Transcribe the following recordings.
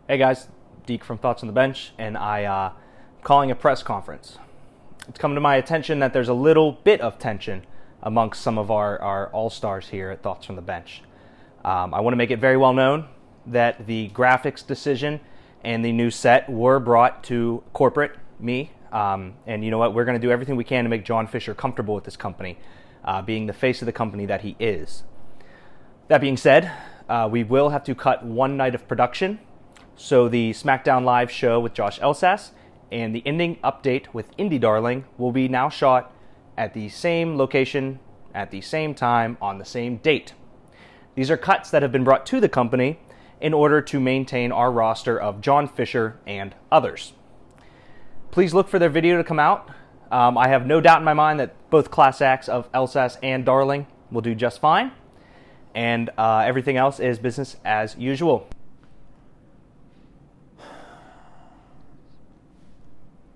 Hey guys, Deke from Thoughts on the Bench, and I'm calling a press conference. It's come to my attention that there's a little bit of tension amongst some of our all-stars here at Thoughts from the Bench. I want to make it very well known that the graphics decision and the new set were brought to corporate, me, and you know what, we're going to do everything we can to make John Fisher comfortable with this company, being the face of the company that he is. That being said, we will have to cut one night of production. So the SmackDown Live show with Josh Elsas and the ending update with Indie Darling will be now shot at the same location, at the same time, on the same date. These are cuts that have been brought to the company in order to maintain our roster of John Fisher and others. Please look for their video to come out. I have no doubt in my mind that both class acts of Elsas and Darling will do just fine. And everything else is business as usual.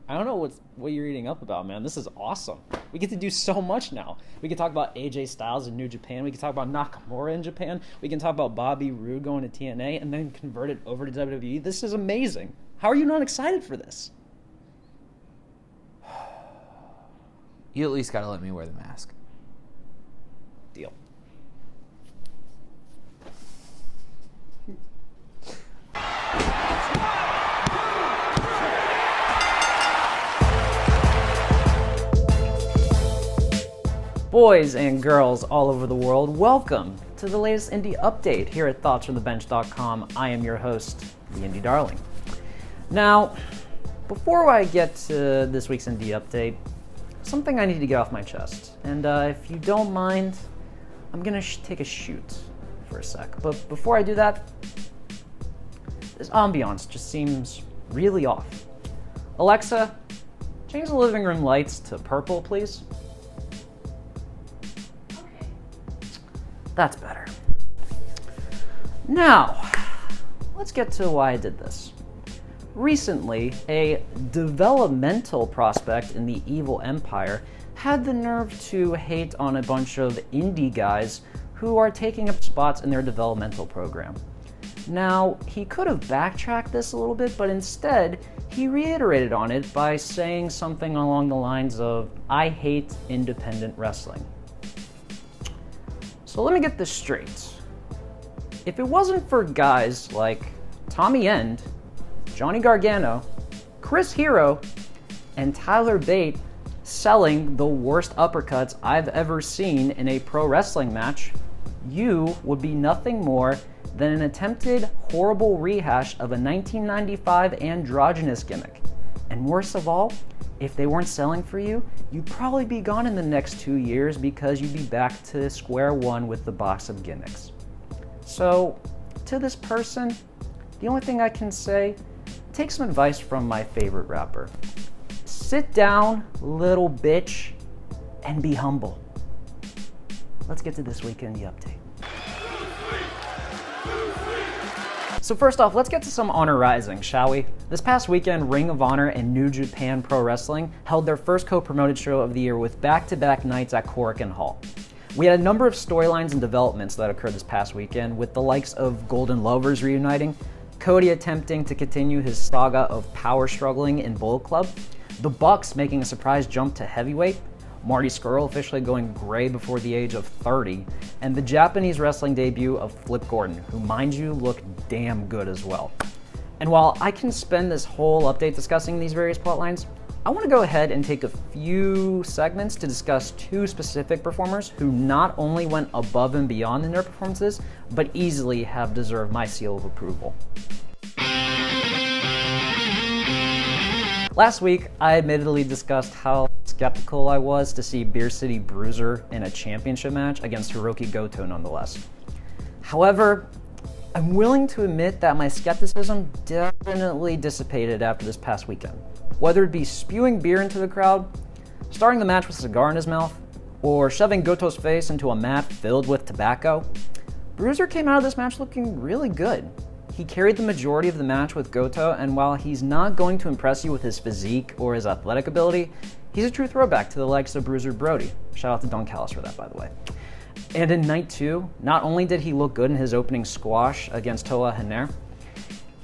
I don't know what you're eating up about, man. This is awesome. We get to do so much now. We can talk about AJ Styles in New Japan. We can talk about Nakamura in Japan. We can talk about Bobby Roode going to TNA and then convert it over to WWE. This is amazing. How are you not excited for this? You at least got to let me wear the mask. Deal. Boys and girls all over the world, welcome to the latest indie update here at thoughtsfromthebench.com. I am your host, the Indie Darling. Now, before I get to this week's indie update, something I need to get off my chest. And if you don't mind, I'm going to take a shoot for a sec. But before I do that, this ambiance just seems really off. Alexa, change the living room lights to purple, please. That's better. Now, let's get to why I did this. Recently, a developmental prospect in the evil empire had the nerve to hate on a bunch of indie guys who are taking up spots in their developmental program. Now, he could have backtracked this a little bit, but instead, he reiterated on it by saying something along the lines of, "I hate independent wrestling." So let me get this straight. If it wasn't for guys like Tommy End, Johnny Gargano, Chris Hero, and Tyler Bate selling the worst uppercuts I've ever seen in a pro wrestling match, you would be nothing more than an attempted horrible rehash of a 1995 androgynous gimmick. And worst of all, if they weren't selling for you, you'd probably be gone in the next 2 years because you'd be back to square one with the box of gimmicks. So, to this person, the only thing I can say, take some advice from my favorite rapper. Sit down, little bitch, and be humble. Let's get to this week in the update. So first off, let's get to some honor rising, shall we? This past weekend, Ring of Honor and New Japan Pro Wrestling held their first co-promoted show of the year with back-to-back nights at Korakuen Hall. We had a number of storylines and developments that occurred this past weekend, with the likes of Golden Lovers reuniting, Cody attempting to continue his saga of power struggling in Bullet Club, the Bucks making a surprise jump to heavyweight, Marty Scurll officially going gray before the age of 30, and the Japanese wrestling debut of Flip Gordon, who, mind you, looked damn good as well. And while I can spend this whole update discussing these various plotlines, I want to go ahead and take a few segments to discuss two specific performers who not only went above and beyond in their performances, but easily have deserved my seal of approval. Last week, I admittedly discussed how skeptical I was to see Beer City Bruiser in a championship match against Hiroki Goto nonetheless. However, I'm willing to admit that my skepticism definitely dissipated after this past weekend. Whether it be spewing beer into the crowd, starting the match with a cigar in his mouth, or shoving Goto's face into a mat filled with tobacco, Bruiser came out of this match looking really good. He carried the majority of the match with Goto, and while he's not going to impress you with his physique or his athletic ability, he's a true throwback to the likes of Bruiser Brody. Shout out to Don Callis for that, by the way. And in night 2, not only did he look good in his opening squash against Toa Henare,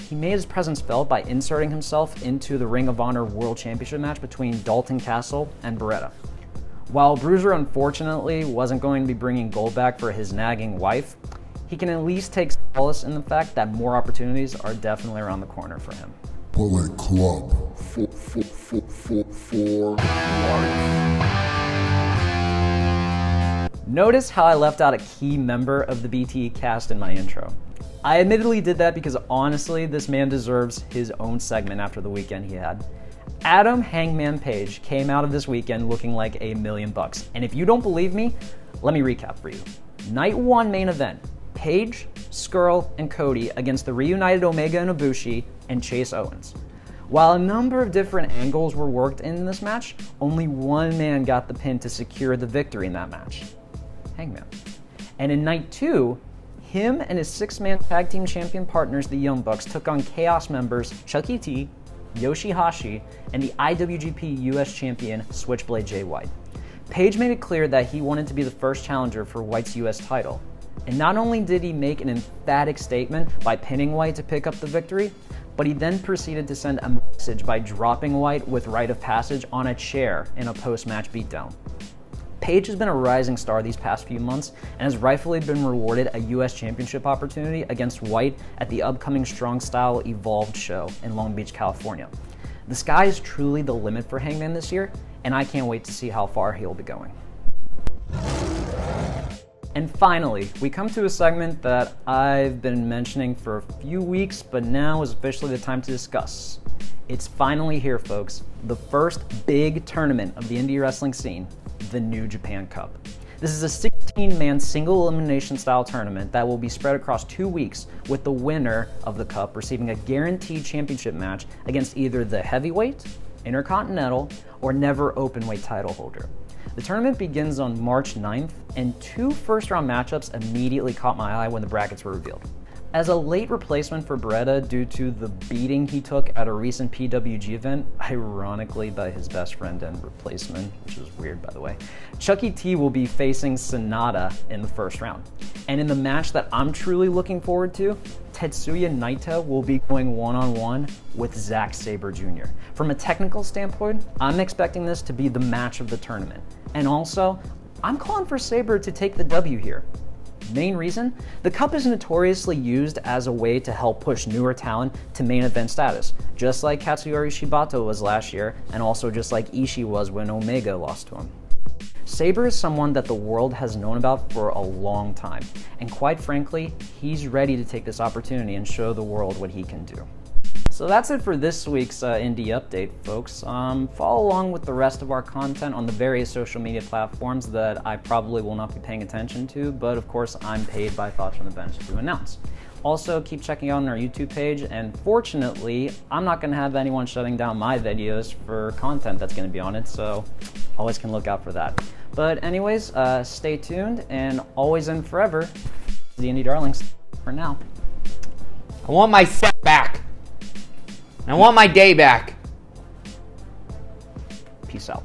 he made his presence felt by inserting himself into the Ring of Honor World Championship match between Dalton Castle and Beretta. While Bruiser unfortunately wasn't going to be bringing gold back for his nagging wife, he can at least take solace in the fact that more opportunities are definitely around the corner for him. Bullet Club for life. Notice how I left out a key member of the BTE cast in my intro. I admittedly did that because honestly, this man deserves his own segment after the weekend he had. Adam Hangman Page came out of this weekend looking like $1 million. And if you don't believe me, let me recap for you. Night 1 main event, Page, Skrull, and Cody against the reunited Omega and Ibushi and Chase Owens. While a number of different angles were worked in this match, only one man got the pin to secure the victory in that match, Hangman. And in night 2, him and his 6-man tag team champion partners, the Young Bucks, took on Chaos members Chucky T, Yoshihashi, and the IWGP US champion Switchblade Jay White. Page made it clear that he wanted to be the first challenger for White's US title. And not only did he make an emphatic statement by pinning White to pick up the victory, but he then proceeded to send a message by dropping White with rite of passage on a chair in a post-match beatdown. Page has been a rising star these past few months and has rightfully been rewarded a US Championship opportunity against White at the upcoming Strong Style Evolved show in Long Beach, California. The sky is truly the limit for Hangman this year, and I can't wait to see how far he'll be going. And finally, we come to a segment that I've been mentioning for a few weeks, but now is officially the time to discuss. It's finally here, folks. The first big tournament of the indie wrestling scene, the New Japan Cup. This is a 16-man single elimination style tournament that will be spread across 2 weeks, with the winner of the cup receiving a guaranteed championship match against either the heavyweight, intercontinental, or never openweight title holder. The tournament begins on March 9th, and 2 first-round matchups immediately caught my eye when the brackets were revealed. As a late replacement for Beretta due to the beating he took at a recent PWG event, ironically by his best friend and replacement, which is weird by the way, Chucky T will be facing Sonata in the first round. And in the match that I'm truly looking forward to, Tetsuya Naito will be going one-on-one with Zack Sabre Jr. From a technical standpoint, I'm expecting this to be the match of the tournament. And also, I'm calling for Sabre to take the W here. Main reason? The cup is notoriously used as a way to help push newer talent to main event status, just like Katsuyori Shibata was last year, and also just like Ishii was when Omega lost to him. Sabre is someone that the world has known about for a long time, and quite frankly, he's ready to take this opportunity and show the world what he can do. So that's it for this week's indie update, folks. Follow along with the rest of our content on the various social media platforms that I probably will not be paying attention to, but of course I'm paid by Thoughts from the Bench to announce. Also, keep checking out on our YouTube page, and fortunately, I'm not going to have anyone shutting down my videos for content that's going to be on it, so always can look out for that. But anyways, stay tuned, and always and forever, the Indie Darlings for now. I want my set back. I want my day back. Peace out.